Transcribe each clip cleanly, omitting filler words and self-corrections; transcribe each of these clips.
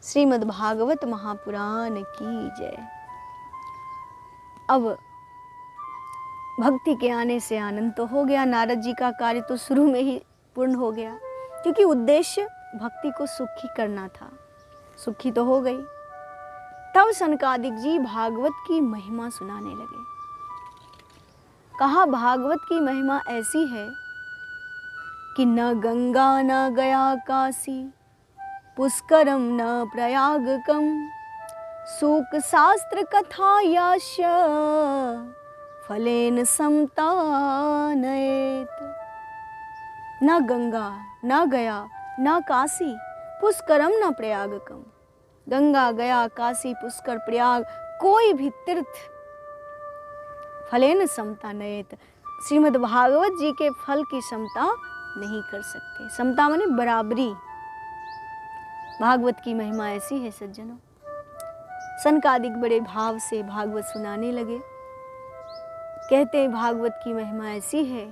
श्रीमद् भागवत महापुराण की जय। अब भक्ति के आने से आनंद तो हो गया, नारद जी का कार्य तो शुरू में ही पूर्ण हो गया, क्योंकि उद्देश्य भक्ति को सुखी करना था। सुखी तो हो गई। तब सनकादिक जी भागवत की महिमा सुनाने लगे। कहा भागवत की महिमा ऐसी है कि न गंगा न गया काशी, पुष्करम न प्रयागकम, सूक शास्त्र कथा याश फलेन समता नयेत। न गंगा न गया न काशी, पुष्करम न प्रयागकम। गंगा गया, काशी, पुष्कर, प्रयाग, कोई भी तीर्थ फलेन समता नयेत, श्रीमद् भागवत जी के फल की समता नहीं कर सकते। समता माने बराबरी। भागवत की महिमा ऐसी है सज्जनों। सनकादिक बड़े भाव से भागवत सुनाने लगे। कहते हैं भागवत की महिमा ऐसी है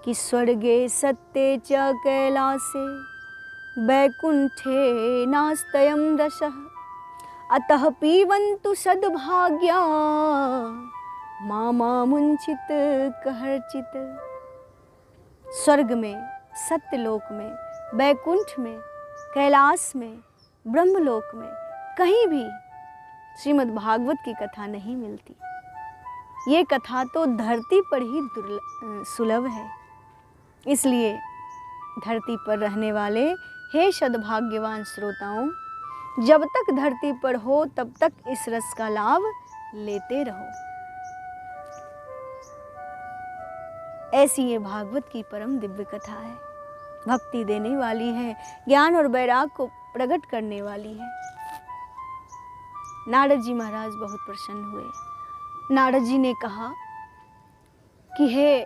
कि स्वर्गे सत्ते च कैलासे, वैकुंठे नास्तयं रसः, अतः पीबन्तु सद्भाग्या मामुंचित कहर्चित। स्वर्ग में, सत्यलोक में, वैकुंठ में, कैलाश में, ब्रह्मलोक में कहीं भी श्रीमद् भागवत की कथा नहीं मिलती। ये कथा तो धरती पर ही सुलभ है। इसलिए धरती पर रहने वाले हे सद्भाग्यवान श्रोताओं, जब तक धरती पर हो तब तक इस रस का लाभ लेते रहो। ऐसी ये भागवत की परम दिव्य कथा है। भक्ति देने वाली है, ज्ञान और वैराग को प्रकट करने वाली है। नारद जी महाराज बहुत प्रसन्न हुए। नारद जी ने कहा कि हे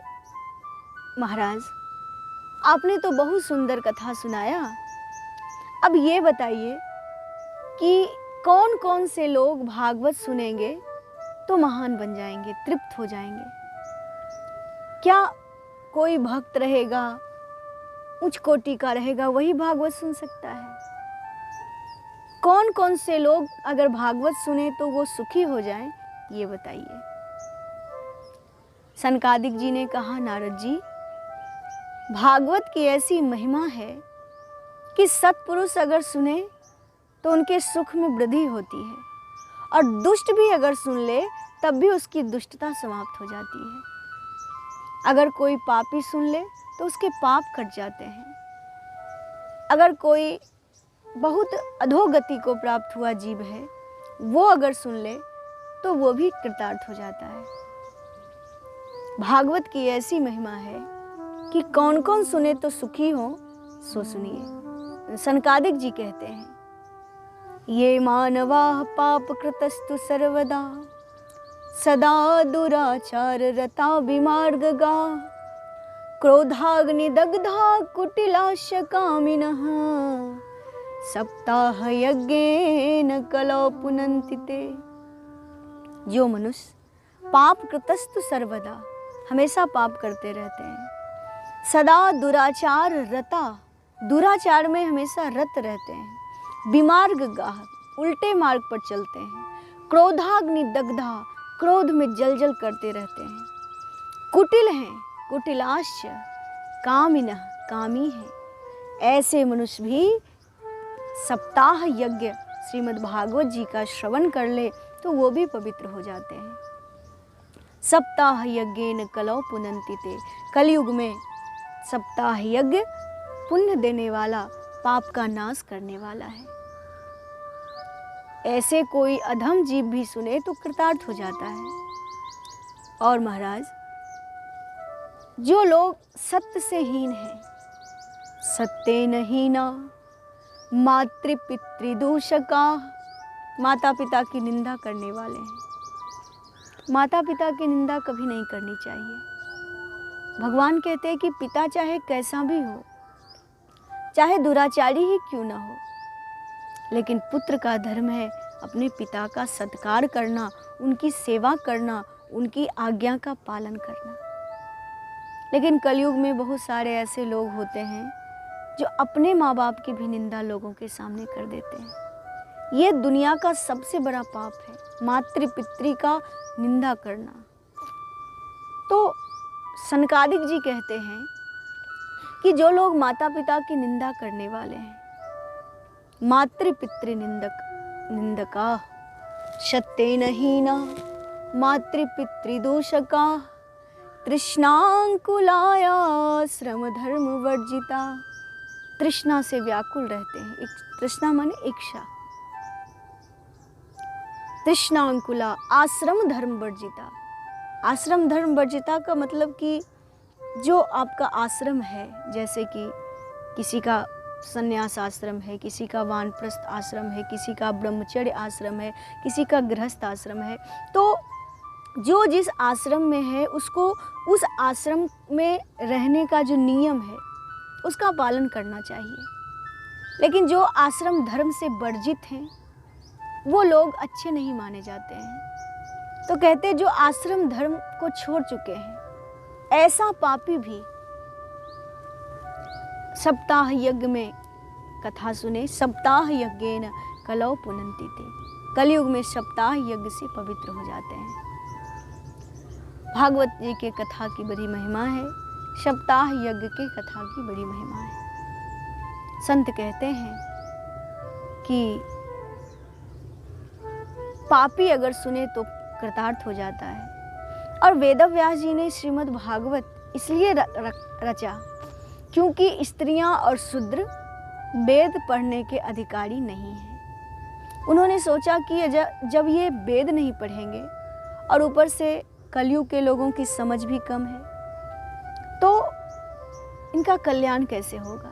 महाराज, आपने तो बहुत सुंदर कथा सुनाया। अब ये बताइए कि कौन कौन से लोग भागवत सुनेंगे तो महान बन जाएंगे, तृप्त हो जाएंगे। क्या कोई भक्त रहेगा, उच्च कोटि का रहेगा, वही भागवत सुन सकता है? कौन कौन से लोग अगर भागवत सुने तो वो सुखी हो जाएं, ये बताइए। सनकादिक जी ने कहा नारद जी, भागवत की ऐसी महिमा है कि सत्पुरुष अगर सुने तो उनके सुख में वृद्धि होती है, और दुष्ट भी अगर सुन ले तब भी उसकी दुष्टता समाप्त हो जाती है। अगर कोई पापी सुन ले तो उसके पाप कट जाते हैं। अगर कोई बहुत अधोगति को प्राप्त हुआ जीव है, वो अगर सुन ले तो वो भी कृतार्थ हो जाता है। भागवत की ऐसी महिमा है कि कौन कौन सुने तो सुखी हो, सो सुनिए। सनकादिक जी कहते हैं, ये मानवाः पाप कृतस्तु सर्वदा, सदा दुराचार रता विमार्गगा, क्रोधाग्निदग्धा कुटिलाश कामिनः, सप्ताह यज्ञेन कलौ पुनन्ति ते। जो मनुष्य पाप कृतस्तु सर्वदा, हमेशा पाप करते रहते हैं, सदा दुराचार रता, दुराचार में हमेशा रत रहते हैं, विमार्ग गाह, उल्टे मार्ग पर चलते हैं, क्रोधाग्नि दग्धा, क्रोध में जल करते रहते हैं, कुटिल हैं, कुटिलाश्य, कामिनः, कामी हैं। ऐसे मनुष्य भी सप्ताह यज्ञ श्रीमद् भागवत जी का श्रवण कर ले तो वो भी पवित्र हो जाते हैं। सप्ताह यज्ञेन कलौ पुनन्ति ते। कलयुग में सप्ताह यज्ञ पुण्य देने वाला, पाप का नाश करने वाला है। ऐसे कोई अधम जीव भी सुने तो कृतार्थ हो जाता है। और महाराज, जो लोग सत्य से हीन हैं, सत्येन हीना मातृपितृदूषका, माता पिता की निंदा करने वाले हैं। माता पिता की निंदा कभी नहीं करनी चाहिए। भगवान कहते हैं कि पिता चाहे कैसा भी हो, चाहे दुराचारी ही क्यों ना हो, लेकिन पुत्र का धर्म है अपने पिता का सत्कार करना, उनकी सेवा करना, उनकी आज्ञा का पालन करना। लेकिन कलयुग में बहुत सारे ऐसे लोग होते हैं जो अपने माँ बाप की भी निंदा लोगों के सामने कर देते हैं। ये दुनिया का सबसे बड़ा पाप है, मातृ पितृ का निंदा करना। तो सनकादिक जी कहते हैं कि जो लोग माता पिता की निंदा करने वाले हैं, मातृ पितृ निंदका सत्येन हीना मातृ पितृ दूषका तृष्णांकुलाया श्रम धर्म वर्जिता। तृष्णा से व्याकुल रहते हैं। तृष्णा माने इच्छा। तृष्णांकुला आश्रम धर्म वर्जिता। आश्रम धर्म वर्जिता का मतलब कि जो आपका आश्रम है, जैसे कि किसी का संन्यास आश्रम है, किसी का वानप्रस्थ आश्रम है, किसी का ब्रह्मचर्य आश्रम है, किसी का गृहस्थ आश्रम है, तो जो जिस आश्रम में है उसको उस आश्रम में रहने का जो नियम है उसका पालन करना चाहिए। लेकिन जो आश्रम धर्म से वर्जित हैं वो लोग अच्छे नहीं माने जाते हैं। तो कहते जो आश्रम धर्म को छोड़ चुके हैं ऐसा पापी भी सप्ताह यज्ञ में कथा सुने। सप्ताह यज्ञेन कलौ पुनन्ति ते। कलयुग में सप्ताह यज्ञ से पवित्र हो जाते हैं। भागवत जी के कथा की बड़ी महिमा है, सप्ताह यज्ञ के कथा की बड़ी महिमा है। संत कहते हैं कि पापी अगर सुने तो कृतार्थ हो जाता है। और वेदव्यास जी ने श्रीमद् भागवत इसलिए रचा क्योंकि स्त्रियां और शूद्र वेद पढ़ने के अधिकारी नहीं हैं। उन्होंने सोचा कि जब ये वेद नहीं पढ़ेंगे और ऊपर से कलयुग के लोगों की समझ भी कम है तो इनका कल्याण कैसे होगा।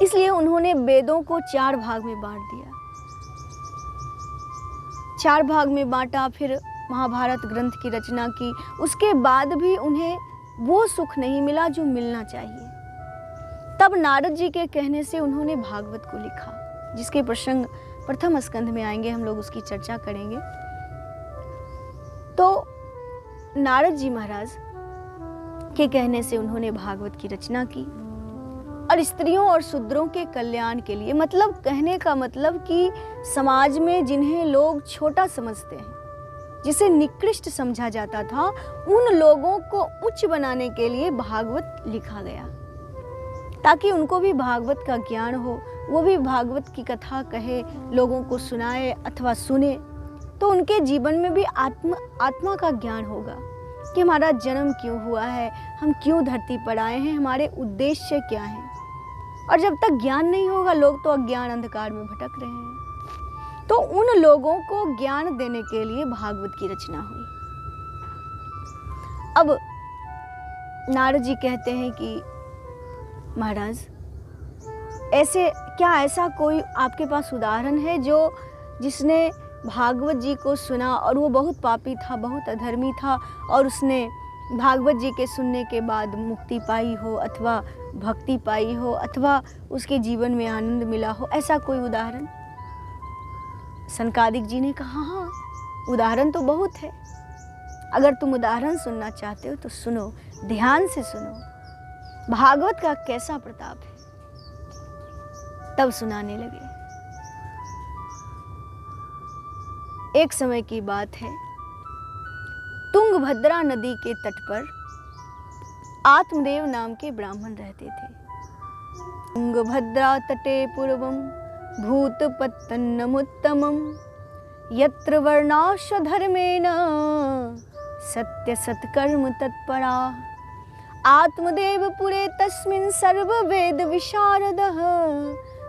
इसलिए उन्होंने वेदों को 4 भाग में बांट दिया। 4 भाग में बांटा, फिर महाभारत ग्रंथ की रचना की। उसके बाद भी उन्हें वो सुख नहीं मिला जो मिलना चाहिए। तब नारद जी के कहने से उन्होंने भागवत को लिखा, जिसके प्रसंग प्रथम स्कंध में आएंगे, हम लोग उसकी चर्चा करेंगे। तो नारद जी महाराज के कहने से उन्होंने भागवत की रचना की और स्त्रियों और शूद्रों के कल्याण के लिए, मतलब कहने का मतलब कि समाज में जिन्हें लोग छोटा समझते हैं, जिसे निकृष्ट समझा जाता था, उन लोगों को उच्च बनाने के लिए भागवत लिखा गया, ताकि उनको भी भागवत का ज्ञान हो, वो भी भागवत की कथा कहे, लोगों को सुनाए अथवा सुने, तो उनके जीवन में भी आत्मा का ज्ञान होगा कि हमारा जन्म क्यों हुआ है, हम क्यों धरती पर आए हैं, हमारे उद्देश्य क्या हैं। और जब तक ज्ञान नहीं होगा, लोग तो अज्ञान अंधकार में भटक रहे हैं। तो उन लोगों को ज्ञान देने के लिए भागवत की रचना हुई। अब नारद जी कहते हैं कि महाराज ऐसा कोई आपके पास उदाहरण है जिसने भागवत जी को सुना और वो बहुत पापी था, बहुत अधर्मी था, और उसने भागवत जी के सुनने के बाद मुक्ति पाई हो, अथवा भक्ति पाई हो, अथवा उसके जीवन में आनंद मिला हो, ऐसा कोई उदाहरण? सनकादिक जी ने कहा हाँ, उदाहरण तो बहुत है। अगर तुम उदाहरण सुनना चाहते हो तो सुनो, ध्यान से सुनो, भागवत का कैसा प्रताप है। तब सुनाने लगे। एक समय की बात है, तुंगभद्रा नदी के तट पर आत्मदेव नाम के ब्राह्मण रहते थे। तुंगभद्रा तटे पूर्वम भूतपत्तनमुत्तमं यत्र वर्णाश् धर्मेण सत्य सत्कर्म तत्परा आत्मदेव पुरे तस्मिन् सर्ववेद विशारदः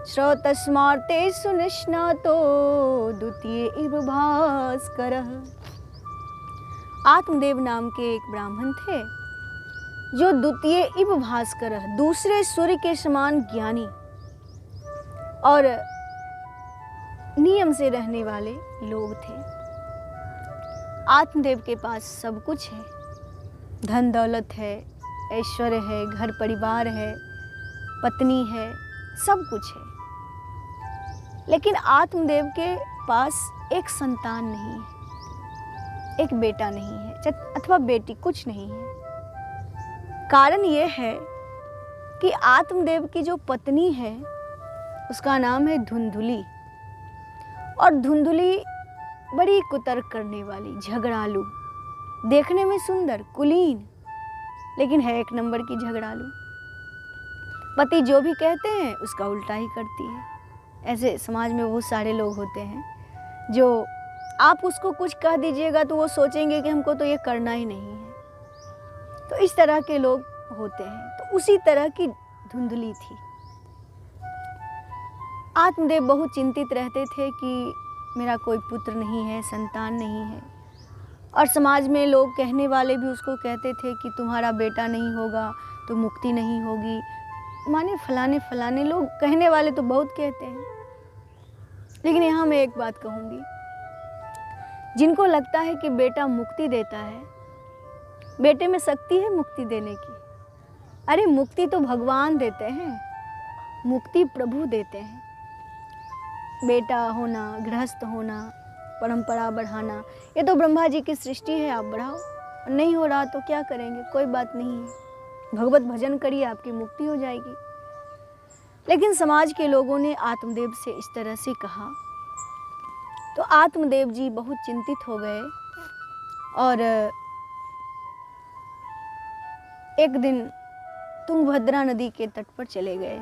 श्रोतस्मार्ते सुनिष्णातो द्वितीय इव भास्करः। आत्मदेव नाम के एक ब्राह्मण थे जो द्वितीय इव भास्करः, दूसरे सूर्य के समान ज्ञानी और नियम से रहने वाले लोग थे। आत्मदेव के पास सब कुछ है, धन दौलत है, ऐश्वर्य है, घर परिवार है, पत्नी है, सब कुछ है। लेकिन आत्मदेव के पास एक संतान नहीं है, एक बेटा नहीं है, अथवा बेटी, कुछ नहीं है। कारण यह है कि आत्मदेव की जो पत्नी है उसका नाम है धुंधुली। और धुंधुली बड़ी कुतर्क करने वाली, झगड़ालू, देखने में सुंदर, कुलीन, लेकिन है एक नंबर की झगड़ालू। पति जो भी कहते हैं उसका उल्टा ही करती है। ऐसे समाज में बहुत सारे लोग होते हैं जो आप उसको कुछ कह दीजिएगा तो वो सोचेंगे कि हमको तो ये करना ही नहीं है। तो इस तरह के लोग होते हैं। तो उसी तरह की धुंधली थी। आत्मदेव बहुत चिंतित रहते थे कि मेरा कोई पुत्र नहीं है, संतान नहीं है। और समाज में लोग कहने वाले भी उसको कहते थे कि तुम्हारा बेटा नहीं होगा तो मुक्ति नहीं होगी। माने फलाने फलाने लोग कहने वाले तो बहुत कहते हैं। लेकिन यहाँ मैं एक बात कहूँगी, जिनको लगता है कि बेटा मुक्ति देता है, बेटे में शक्ति है मुक्ति देने की। अरे मुक्ति तो भगवान देते हैं, मुक्ति प्रभु देते हैं। बेटा होना, गृहस्थ होना, परंपरा बढ़ाना, ये तो ब्रह्मा जी की सृष्टि है, आप बढ़ाओ। और नहीं हो रहा तो क्या करेंगे, कोई बात नहीं है, भगवत भजन करिए, आपकी मुक्ति हो जाएगी। लेकिन समाज के लोगों ने आत्मदेव से इस तरह से कहा तो आत्मदेव जी बहुत चिंतित हो गए। और एक दिन तुंगभद्रा नदी के तट पर चले गए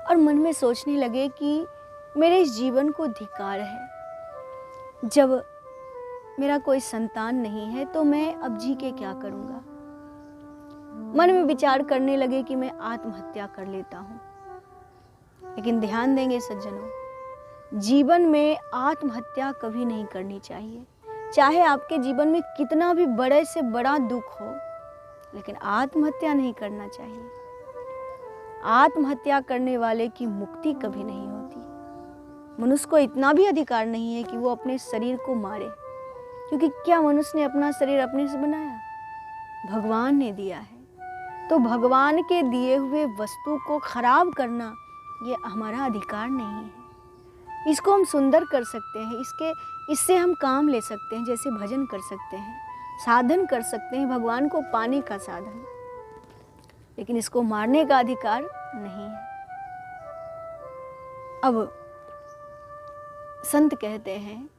और मन में सोचने लगे कि मेरे इस जीवन को धिक्कार है। जब मेरा कोई संतान नहीं है तो मैं अब जी के क्या करूँगा। मन में विचार करने लगे कि मैं आत्महत्या कर लेता हूँ। लेकिन ध्यान देंगे सज्जनों, जीवन में आत्महत्या कभी नहीं करनी चाहिए। चाहे आपके जीवन में कितना भी बड़े से बड़ा दुख हो, लेकिन आत्महत्या नहीं करना चाहिए। आत्महत्या करने वाले की मुक्ति कभी नहीं होती। मनुष्य को इतना भी अधिकार नहीं है कि वो अपने शरीर को मारे, क्योंकि क्या मनुष्य ने अपना शरीर अपने से बनाया? भगवान ने दिया है। तो भगवान के दिए हुए वस्तु को खराब करना ये हमारा अधिकार नहीं है। इसको हम सुंदर कर सकते हैं, इससे हम काम ले सकते हैं, जैसे भजन कर सकते हैं, साधन कर सकते हैं, भगवान को पाने का साधन। लेकिन इसको मारने का अधिकार नहीं है। अब संत कहते हैं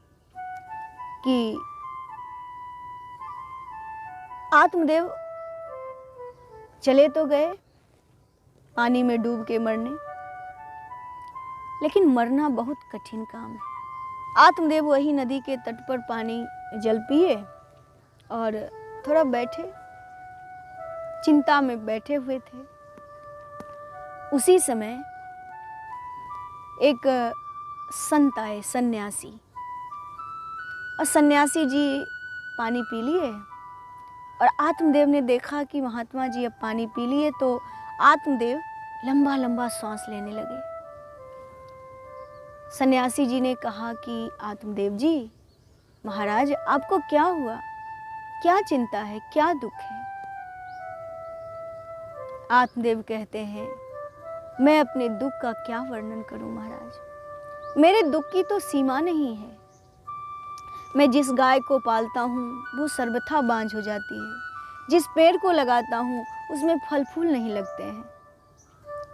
कि आत्मदेव चले तो गए पानी में डूब के मरने, लेकिन मरना बहुत कठिन काम है। आत्मदेव वही नदी के तट पर पानी जल पिए और थोड़ा बैठे, चिंता में बैठे हुए थे। उसी समय एक संत आए, सन्यासी। और सन्यासी जी पानी पी लिए और आत्मदेव ने देखा कि महात्मा जी अब पानी पी लिए, तो आत्मदेव लंबा लंबा सांस लेने लगे। सन्यासी जी ने कहा कि आत्मदेव जी, महाराज आपको क्या हुआ, क्या चिंता है, क्या दुख है? आत्मदेव कहते हैं, मैं अपने दुख का क्या वर्णन करूं महाराज। मेरे दुख की तो सीमा नहीं है। मैं जिस गाय को पालता हूँ वो सर्वथा बांझ हो जाती है। जिस पेड़ को लगाता हूँ उसमें फल फूल नहीं लगते हैं।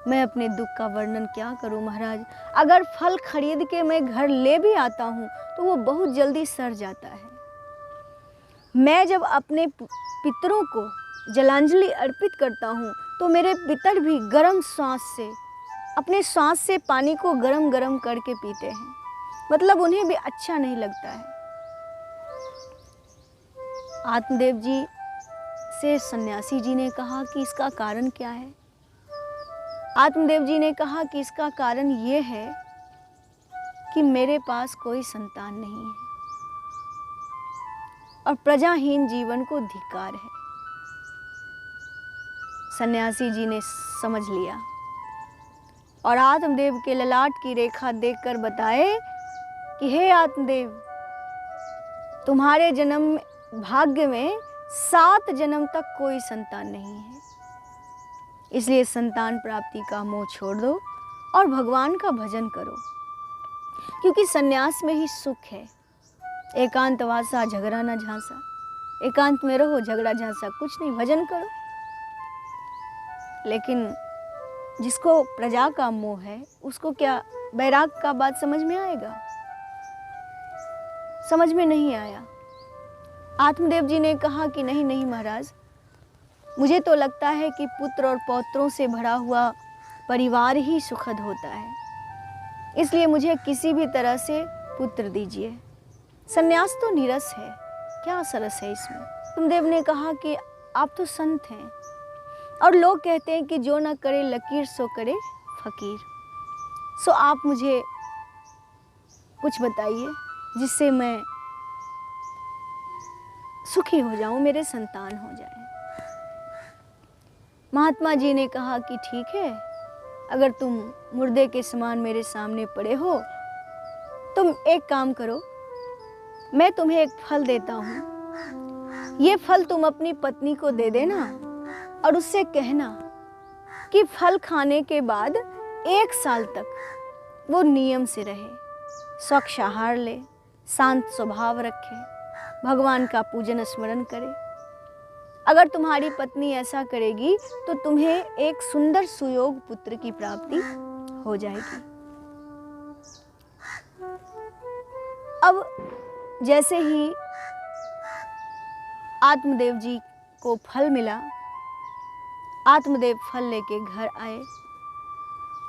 मैं अपने दुख का वर्णन क्या करूं महाराज। अगर फल खरीद के मैं घर ले भी आता हूँ तो वो बहुत जल्दी सड़ जाता है। मैं जब अपने पितरों को जलांजलि अर्पित करता हूँ तो मेरे पितर भी गर्म सांस से, अपने सांस से पानी को गरम गरम करके पीते हैं। मतलब उन्हें भी अच्छा नहीं लगता है। आत्मदेव जी से सन्यासी जी ने कहा कि इसका कारण क्या है। आत्मदेव जी ने कहा कि इसका कारण ये है कि मेरे पास कोई संतान नहीं है और प्रजाहीन जीवन को धिक्कार है। सन्यासी जी ने समझ लिया और आत्मदेव के ललाट की रेखा देखकर बताए कि हे आत्मदेव, तुम्हारे जन्म भाग्य में 7 जन्म तक कोई संतान नहीं है, इसलिए संतान प्राप्ति का मोह छोड़ दो और भगवान का भजन करो, क्योंकि सन्यास में ही सुख है। एकांत वासा झगड़ा न झांसा, एकांत में रहो, झगड़ा झांसा कुछ नहीं, भजन करो। लेकिन जिसको प्रजा का मोह है उसको क्या बैराग का बात समझ में आएगा? समझ में नहीं आया। आत्मदेव जी ने कहा कि नहीं नहीं महाराज, मुझे तो लगता है कि पुत्र और पौत्रों से भरा हुआ परिवार ही सुखद होता है, इसलिए मुझे किसी भी तरह से पुत्र दीजिए। संन्यास तो नीरस है, क्या सरस है इसमें। आत्मदेव ने कहा कि आप तो संत हैं और लोग कहते हैं कि जो न करे लकीर सो करे फकीर। सो आप मुझे कुछ बताइए जिससे मैं सुखी हो जाऊं, मेरे संतान हो जाए। महात्मा जी ने कहा कि ठीक है, अगर तुम मुर्दे के समान मेरे सामने पड़े हो, तुम एक काम करो, मैं तुम्हें एक फल देता हूँ। ये फल तुम अपनी पत्नी को दे देना और उससे कहना कि फल खाने के बाद 1 साल तक वो नियम से रहे, स्वच्छ आहार ले, शांत स्वभाव रखे, भगवान का पूजन स्मरण करे। अगर तुम्हारी पत्नी ऐसा करेगी तो तुम्हें एक सुंदर सुयोग पुत्र की प्राप्ति हो जाएगी। अब जैसे ही आत्मदेव जी को फल मिला, आत्मदेव फल लेके घर आए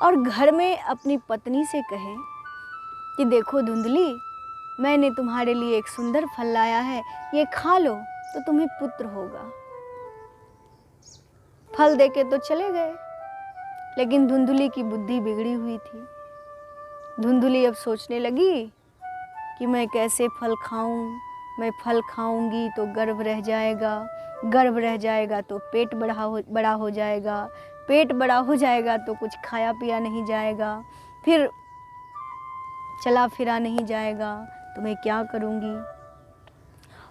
और घर में अपनी पत्नी से कहे कि देखो धुंधली, मैंने तुम्हारे लिए एक सुंदर फल लाया है, ये खा लो तो तुम्हें पुत्र होगा। फल देके तो चले गए, लेकिन धुंधली की बुद्धि बिगड़ी हुई थी। धुंधली अब सोचने लगी कि मैं कैसे फल खाऊं, मैं फल खाऊंगी तो गर्भ रह जाएगा, गर्भ रह जाएगा तो पेट बड़ा हो जाएगा, पेट बड़ा हो जाएगा तो कुछ खाया पिया नहीं जाएगा, फिर चला फिरा नहीं जाएगा, तो मैं क्या करूंगी।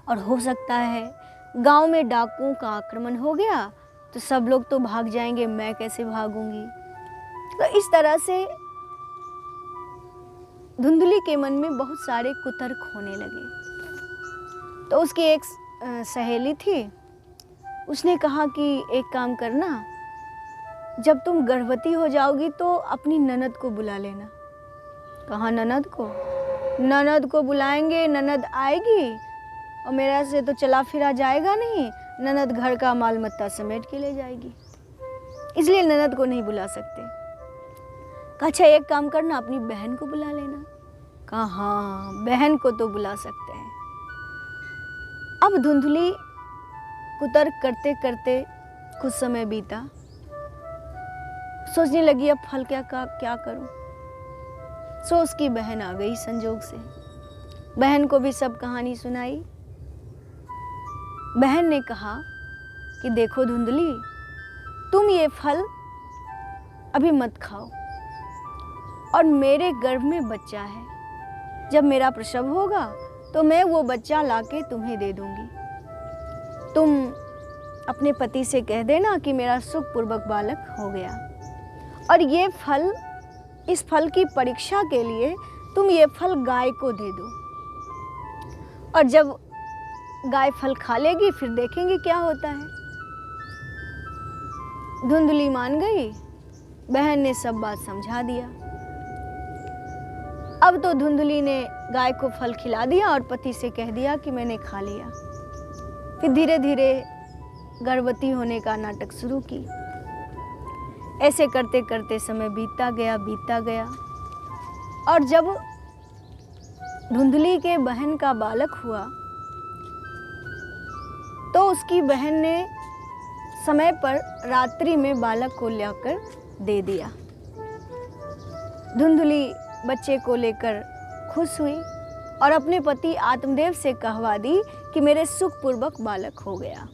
और हो सकता है गांव में डाकुओं का आक्रमण हो गया तो सब लोग तो भाग जाएंगे, मैं कैसे भागूंगी। तो इस तरह से धुंधली के मन में बहुत सारे कुतर्क होने लगे। तो उसकी एक सहेली थी, उसने कहा कि एक काम करना, जब तुम गर्भवती हो जाओगी तो अपनी ननद को बुला लेना। कहा ननद को? ननद को बुलाएंगे, ननद आएगी और मेरा से तो चला फिरा जाएगा नहीं, ननद घर का माल मत्ता समेट के ले जाएगी, इसलिए ननद को नहीं बुला सकते। कहा अच्छा एक काम करना, अपनी बहन को बुला लेना। कहा हाँ, बहन को तो बुला सकते हैं। अब धुंधली कुतर्क करते करते कुछ समय बीता, सोचने लगी अब फल क्या करूं। सो उसकी बहन आ गई संजोग से, बहन को भी सब कहानी सुनाई। बहन ने कहा कि देखो धुंधली, तुम ये फल अभी मत खाओ और मेरे गर्भ में बच्चा है, जब मेरा प्रसव होगा तो मैं वो बच्चा लाके तुम्हें दे दूंगी। तुम अपने पति से कह देना कि मेरा सुखपूर्वक बालक हो गया, और ये फल, इस फल की परीक्षा के लिए तुम ये फल गाय को दे दो, और जब गाय फल खा लेगी फिर देखेंगे क्या होता है। धुंधली मान गई, बहन ने सब बात समझा दिया। अब तो धुंधली ने गाय को फल खिला दिया और पति से कह दिया कि मैंने खा लिया। फिर धीरे धीरे गर्भवती होने का नाटक शुरू की। ऐसे करते करते समय बीतता गया और जब धुंधली के बहन का बालक हुआ तो उसकी बहन ने समय पर रात्रि में बालक को लाकर दे दिया। धुंधली बच्चे को लेकर खुश हुई और अपने पति आत्मदेव से कहवा दी कि मेरे सुखपूर्वक बालक हो गया।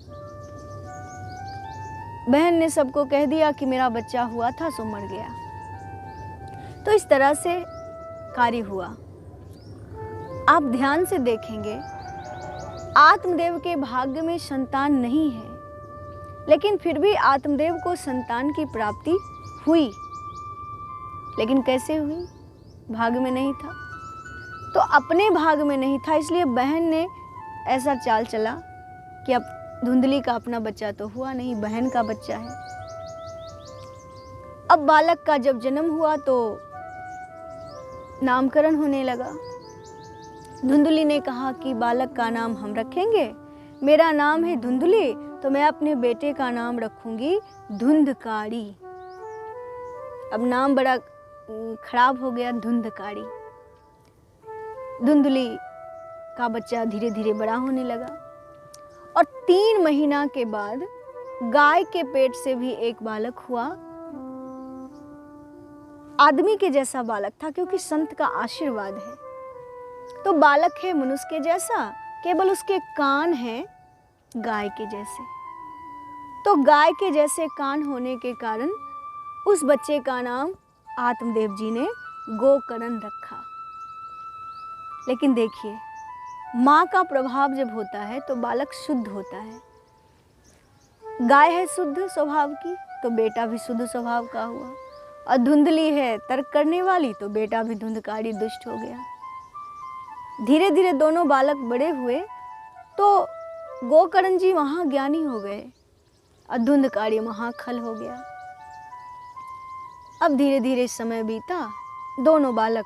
बहन ने सबको कह दिया कि मेरा बच्चा हुआ था सो मर गया। तो इस तरह से कार्य हुआ। आप ध्यान से देखेंगे, आत्मदेव के भाग्य में संतान नहीं है, लेकिन फिर भी आत्मदेव को संतान की प्राप्ति हुई। लेकिन कैसे हुई? भाग्य में नहीं था, तो अपने भाग्य में नहीं था, इसलिए बहन ने ऐसा चाल चला कि अब धुंधली का अपना बच्चा तो हुआ नहीं, बहन का बच्चा है। अब बालक का जब जन्म हुआ तो नामकरण होने लगा। धुंधुली ने कहा कि बालक का नाम हम रखेंगे, मेरा नाम है धुंधुली, तो मैं अपने बेटे का नाम रखूंगी धुंधकारी। अब नाम बड़ा खराब हो गया, धुंधकारी। धुंधुली का बच्चा धीरे धीरे बड़ा होने लगा और 3 महीना के बाद गाय के पेट से भी एक बालक हुआ। आदमी के जैसा बालक था, क्योंकि संत का आशीर्वाद है। तो बालक है मनुष्य के जैसा, केवल उसके कान हैं गाय के जैसे। तो गाय के जैसे कान होने के कारण उस बच्चे का नाम आत्मदेव जी ने गोकर्ण रखा। लेकिन देखिए, माँ का प्रभाव जब होता है तो बालक शुद्ध होता है। गाय है शुद्ध स्वभाव की, तो बेटा भी शुद्ध स्वभाव का हुआ। और धुंधली है तर्क करने वाली, तो बेटा भी धुंधकारी दुष्ट हो गया। धीरे धीरे दोनों बालक बड़े हुए तो गोकर्ण जी महाज्ञानी हो गए और धुंधकारी महाखल हो गया। अब धीरे धीरे समय बीता, दोनों बालक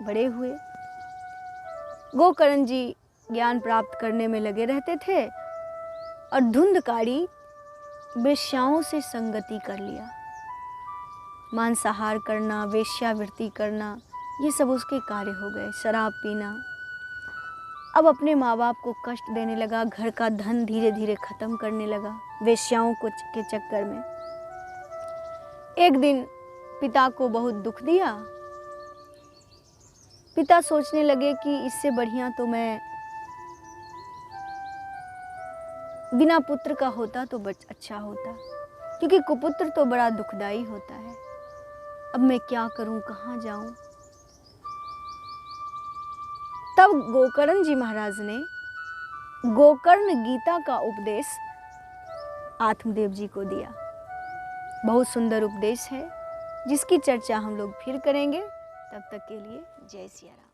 बड़े हुए। गोकर्ण जी ज्ञान प्राप्त करने में लगे रहते थे और धुंधकारी वेश्याओं से संगति कर लिया। मांसाहार करना, वेश्यावृत्ति करना, ये सब उसके कार्य हो गए। शराब पीना। अब अपने माँ बाप को कष्ट देने लगा, घर का धन धीरे धीरे खत्म करने लगा वेश्याओं के चक्कर में। एक दिन पिता को बहुत दुख दिया। पिता सोचने लगे कि इससे बढ़िया तो मैं बिना पुत्र का होता तो अच्छा होता, क्योंकि कुपुत्र तो बड़ा दुखदाई होता है। अब मैं क्या करूं, कहाँ जाऊं? तब गोकर्ण जी महाराज ने गोकर्ण गीता का उपदेश आत्मदेव जी को दिया। बहुत सुंदर उपदेश है, जिसकी चर्चा हम लोग फिर करेंगे। तब तक के लिए जय सिया राम।